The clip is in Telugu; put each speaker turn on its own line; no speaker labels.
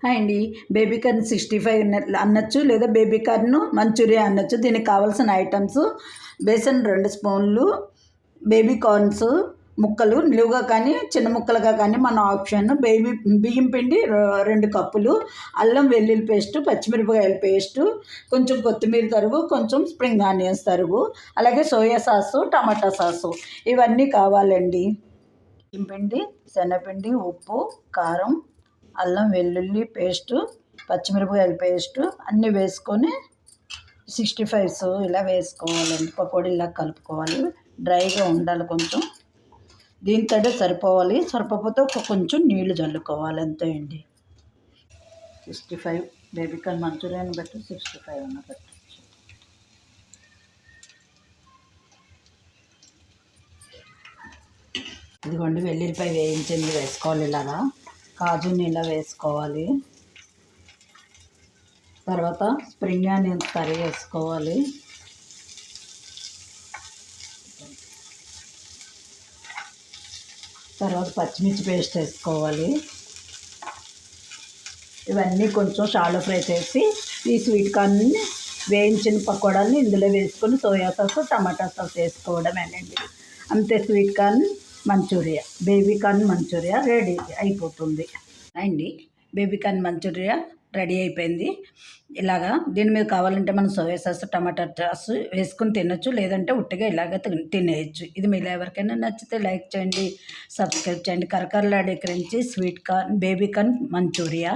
హాయ్ అండి. బేబీ కార్న్ 65 అనొచ్చు, లేదా బేబీ కార్న్ మంచూరియా అనొచ్చు. దీనికి కావాల్సిన ఐటమ్స్: బేసన్ 2 స్పూన్లు, బేబీ కార్న్స్ ముక్కలు నిలువుగా కానీ చిన్న ముక్కలుగా కానీ మన ఆప్షన్, బియ్యం పిండి 2 కప్పులు, అల్లం వెల్లుల్లి పేస్టు, పచ్చిమిరపకాయల పేస్టు, కొంచెం కొత్తిమీర తరుగు, కొంచెం స్ప్రింగ్ ఆనియన్స్ తరుగు, అలాగే సోయా సాసు, టమాటా సాసు ఇవన్నీ కావాలండి. బియ్యం పిండి, శనగపిండి, ఉప్పు, కారం, అల్లం వెల్లుల్లి పేస్టు, పచ్చిమిరపకాయల పేస్టు అన్నీ వేసుకొని 65 ఇలా వేసుకోవాలండి. పకోడీలా కలుపుకోవాలి. డ్రైగా ఉండాలి కొంచెం. దీంతో సరిపోవాలి. సరిపోతే కొంచెం నీళ్లు చల్లుకోవాలి, అంతే అండి. 65 బేబీ కార్న్ మంచూరియాని బట్టి 65 అన్న పెట్టచ్చు. ఇదిగోండి, వెల్లుల్లిపాయ వేయించింది వేసుకోవాలి. ఇలాగా కాజుని ఇలా వేసుకోవాలి. తర్వాత స్ప్రింగ్ ఆనియన్స్ కర్రీ వేసుకోవాలి. తర్వాత పచ్చిమిర్చి పేస్ట్ వేసుకోవాలి. ఇవన్నీ కొంచెం షాలో ఫ్రై చేసి ఈ స్వీట్ కార్న్ని వేయించిన పకోడాలని ఇందులో వేసుకొని సోయా సాస్, టమాటా సాస్ వేసుకోవడమేనండి. అంతే, sweet corn manchurian, baby corn manchurian ready అయిపోతుంది అండి. బేబీ కార్న్ మంచూరియా రెడీ అయిపోయింది. ఇలాగా దీని మీద కావాలంటే మనం సోయా సాస్, టమాటా సాస్ వేసుకుని తినొచ్చు, లేదంటే ఉట్టిగా ఇలాగ తినేయచ్చు. ఇది మీరు ఎవరికైనా నచ్చితే లైక్ చేయండి, సబ్స్క్రైబ్ చేయండి. కరకరలాడే crunchy sweet corn baby corn Manchuria